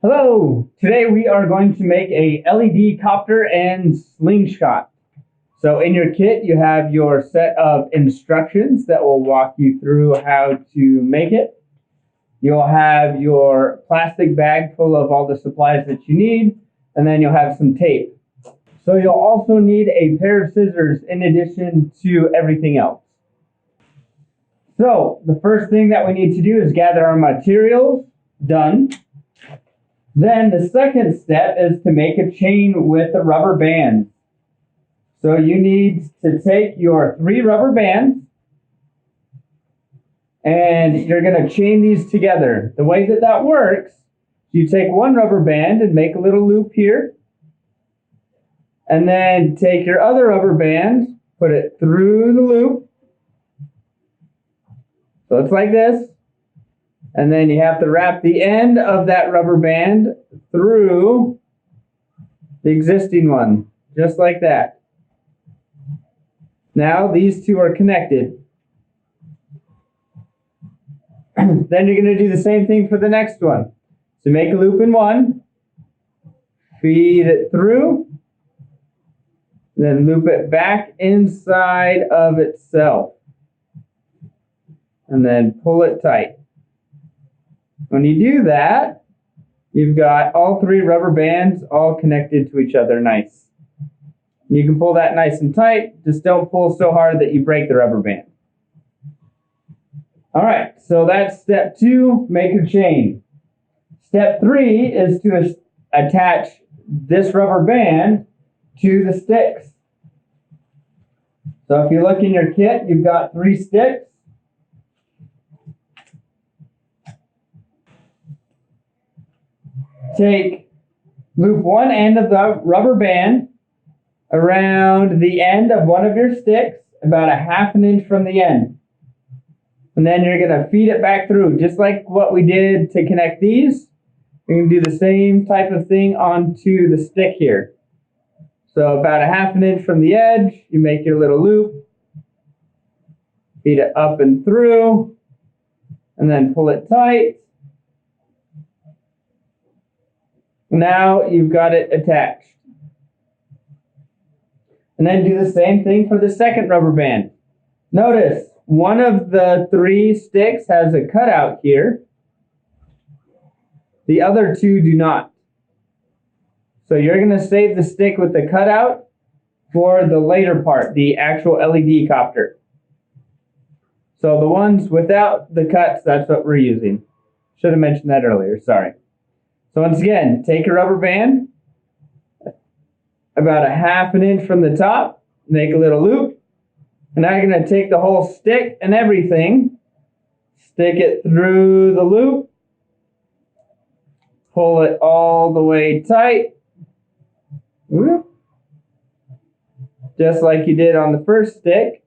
Hello! Today we are going to make a LED copter and slingshot. So in your kit you have your set of instructions that will walk you through how to make it. You'll have your plastic bag full of all the supplies that you need, and then you'll have some tape. So you'll also need a pair of scissors in addition to everything else. So the first thing that we need to do is gather our materials. Done. Then the second step is to make a chain with a rubber band. So you need to take your 3 rubber bands and you're going to chain these together. The way that works, you take one rubber band and make a little loop here. And then take your other rubber band, put it through the loop. So it's like this. And then you have to wrap the end of that rubber band through the existing one, just like that. Now these two are connected. Then you're going to do the same thing for the next one. So make a loop in one, feed it through, then loop it back inside of itself, and then pull it tight. When you do that, you've got all 3 rubber bands all connected to each other nice. You can pull that nice and tight, just don't pull so hard that you break the rubber band. Alright, so that's step 2, make a chain. Step 3 is to attach this rubber band to the sticks. So if you look in your kit, you've got 3 sticks. Loop one end of the rubber band around the end of one of your sticks, about a ½ inch from the end. And then you're going to feed it back through, just like what we did to connect these. You're going to do the same type of thing onto the stick here. So about a ½ inch from the edge, you make your little loop, feed it up and through, and then pull it tight. Now you've got it attached. And then do the same thing for the second rubber band. Notice one of the 3 sticks has a cutout here. The other 2 do not. So you're going to save the stick with the cutout for the later part, the actual LED copter. So the ones without the cuts, that's what we're using. Should have mentioned that earlier, sorry. So once again, take a rubber band, about a ½ inch from the top, make a little loop, and now you're going to take the whole stick and everything, stick it through the loop, pull it all the way tight, just like you did on the first stick,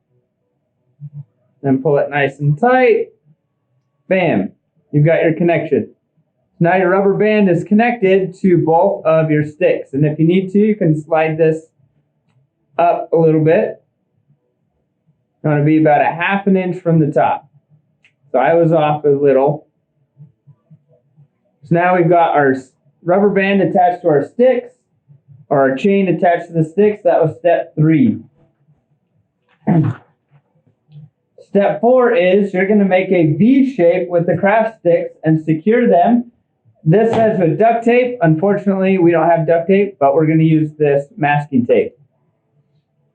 then pull it nice and tight, bam, you've got your connection. Now your rubber band is connected to both of your sticks. And if you need to, you can slide this up a little bit. It's going to be about a ½ inch from the top. So I was off a little. So now we've got our rubber band attached to our sticks, or our chain attached to the sticks. That was step 3. Step 4 is you're going to make a V shape with the craft sticks and secure them. This says with duct tape. Unfortunately, we don't have duct tape, but we're going to use this masking tape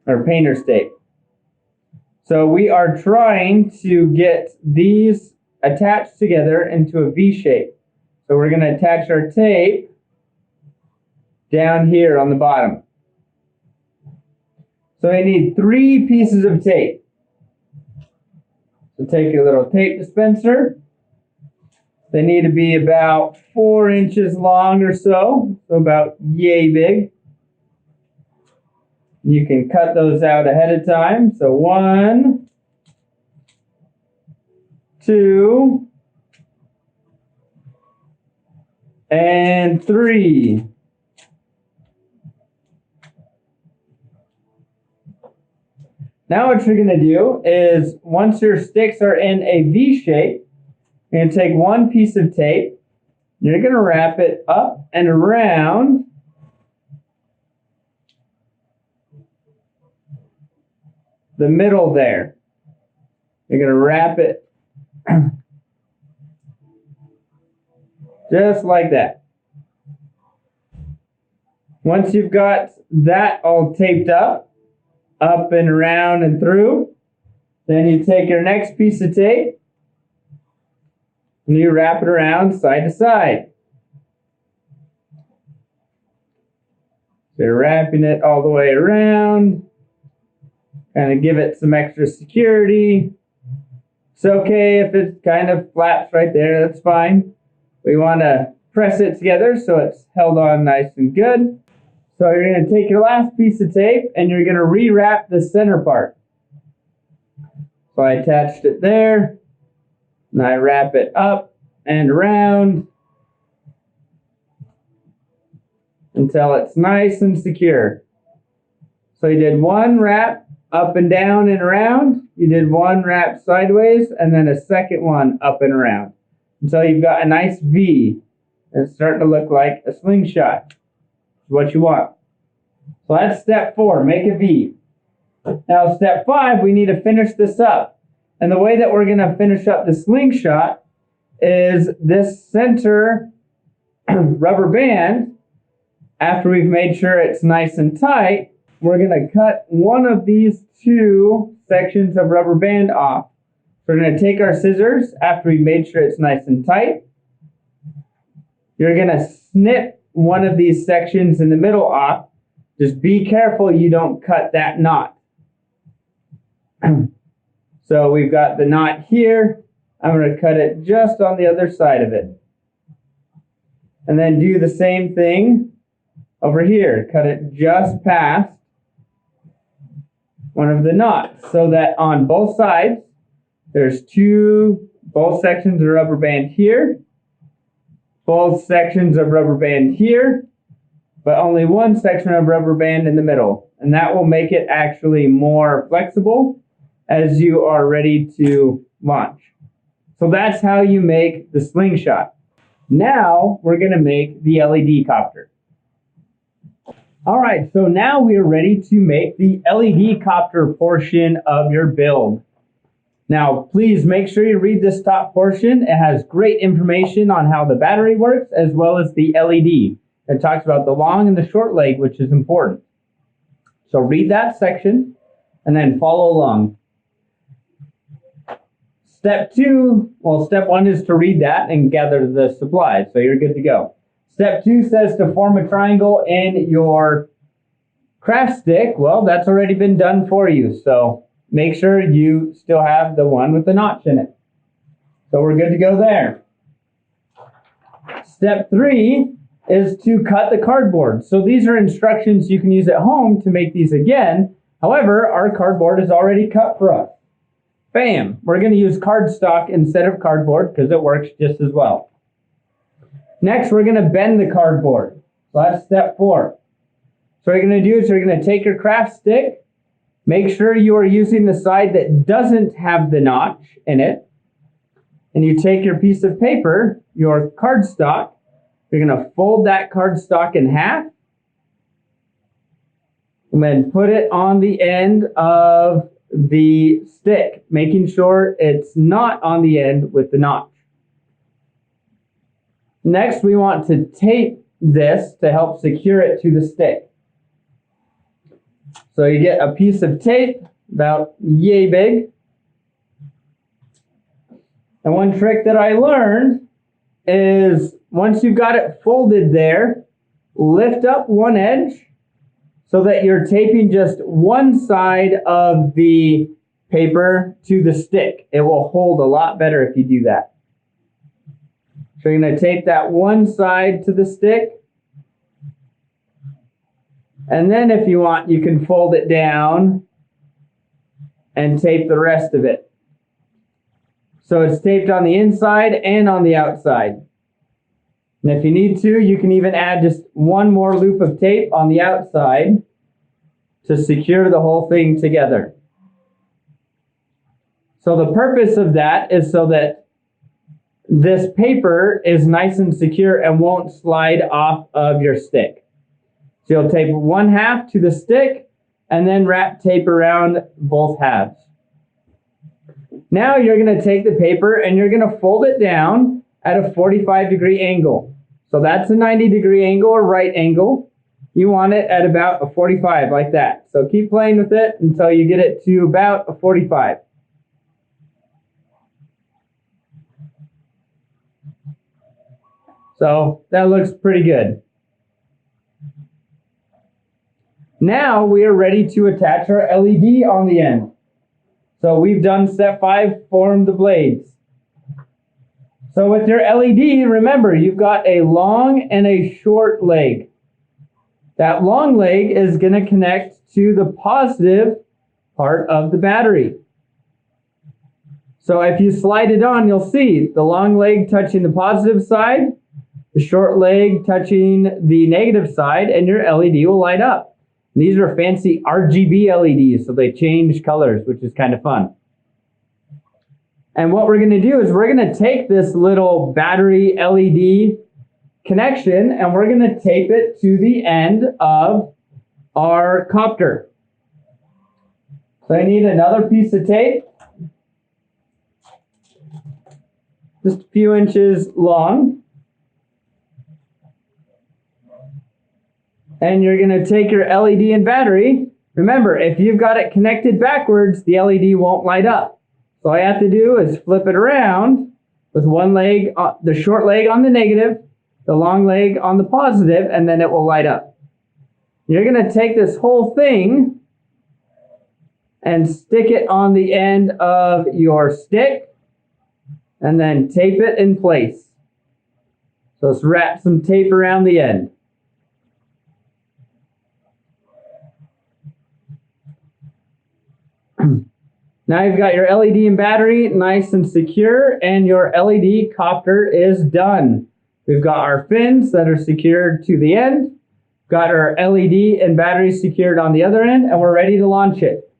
or painter's tape. So we are trying to get these attached together into a V shape. So we're going to attach our tape down here on the bottom. So we need 3 pieces of tape. So take your little tape dispenser. They need to be about 4 inches long or so about yay big. You can cut those out ahead of time. So 1, 2, and 3. Now what you're going to do is, once your sticks are in a V shape, you're going to take one piece of tape You're going to wrap it up and around the middle there. You're going to wrap it just like that. Once you've got that all taped up and around and through, then you take your next piece of tape and you wrap it around side to side. So you're wrapping it all the way around, kind of give it some extra security. It's okay if it kind of flaps right there, that's fine. We want to press it together so it's held on nice and good. So you're going to take your last piece of tape and you're going to rewrap the center part. So I attached it there, and I wrap it up and around until it's nice and secure. So you did one wrap up and down and around, you did one wrap sideways, and then a second one up and around until you've got a nice V. It's starting to look like a slingshot. It's what you want. So that's step 4, make a V. Now step 5, we need to finish this up. And the way that we're going to finish up the slingshot is this center rubber band. After we've made sure it's nice and tight, we're going to cut one of these 2 sections of rubber band off. So we're going to take our scissors after we've made sure it's nice and tight. You're going to snip one of these sections in the middle off. Just be careful you don't cut that knot. So we've got the knot here. I'm going to cut it just on the other side of it. And then do the same thing over here. Cut it just past one of the knots so that on both sides there's both sections of rubber band here, both sections of rubber band here, but only one section of rubber band in the middle. And that will make it actually more flexible as you are ready to launch. So that's how you make the slingshot. Now we're going to make the LED copter. All right, so now we are ready to make the LED copter portion of your build. Now, please make sure you read this top portion. It has great information on how the battery works as well as the LED. It talks about the long and the short leg, which is important. So read that section and then follow along. Step 1 is to read that and gather the supplies, so you're good to go. Step 2 says to form a triangle in your craft stick. Well, that's already been done for you, so make sure you still have the one with the notch in it. So we're good to go there. Step 3 is to cut the cardboard. So these are instructions you can use at home to make these again. However, our cardboard is already cut for us. Bam! We're going to use cardstock instead of cardboard because it works just as well. Next, we're going to bend the cardboard. So that's step 4. So what you're going to do is you're going to take your craft stick, make sure you are using the side that doesn't have the notch in it, and you take your piece of paper, your cardstock, you're going to fold that cardstock in half, and then put it on the end of the stick, making sure it's not on the end with the notch. Next, we want to tape this to help secure it to the stick. So you get a piece of tape about yay big. And one trick that I learned is once you've got it folded there, lift up one edge so that you're taping just one side of the paper to the stick. It will hold a lot better if you do that. So you're going to tape that one side to the stick. And then if you want, you can fold it down and tape the rest of it. So it's taped on the inside and on the outside. And if you need to, you can even add just one more loop of tape on the outside to secure the whole thing together. So the purpose of that is so that this paper is nice and secure and won't slide off of your stick. So you'll tape one half to the stick and then wrap tape around both halves. Now you're going to take the paper and you're going to fold it down at a 45-degree angle. So that's a 90-degree angle or right angle. You want it at about a 45 like that. So keep playing with it until you get it to about a 45. So that looks pretty good. Now we are ready to attach our LED on the end. So we've done step 5, form the blades. So with your LED, remember you've got a long and a short leg. That long leg is going to connect to the positive part of the battery. So if you slide it on, you'll see the long leg touching the positive side, the short leg touching the negative side, and your LED will light up. And these are fancy RGB LEDs, so they change colors, which is kind of fun. And what we're going to do is we're going to take this little battery LED connection and we're going to tape it to the end of our copter. So I need another piece of tape, just a few inches long. And you're going to take your LED and battery. Remember, if you've got it connected backwards, the LED won't light up. So all I have to do is flip it around with one leg, the short leg on the negative, the long leg on the positive, and then it will light up. You're going to take this whole thing and stick it on the end of your stick and then tape it in place. So let's wrap some tape around the end. Now you've got your LED and battery nice and secure, and your LED copter is done. We've got our fins that are secured to the end, got our LED and battery secured on the other end, and we're ready to launch it.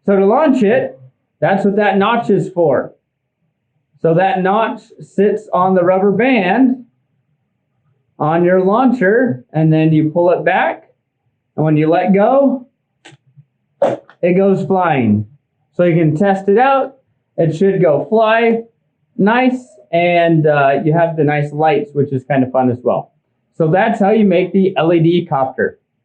So to launch it, that's what that notch is for. So that notch sits on the rubber band on your launcher, and then you pull it back, and when you let go, it goes flying. So you can test it out. It should go fly nice, and you have the nice lights, which is kind of fun as well. So that's how you make the LED copter.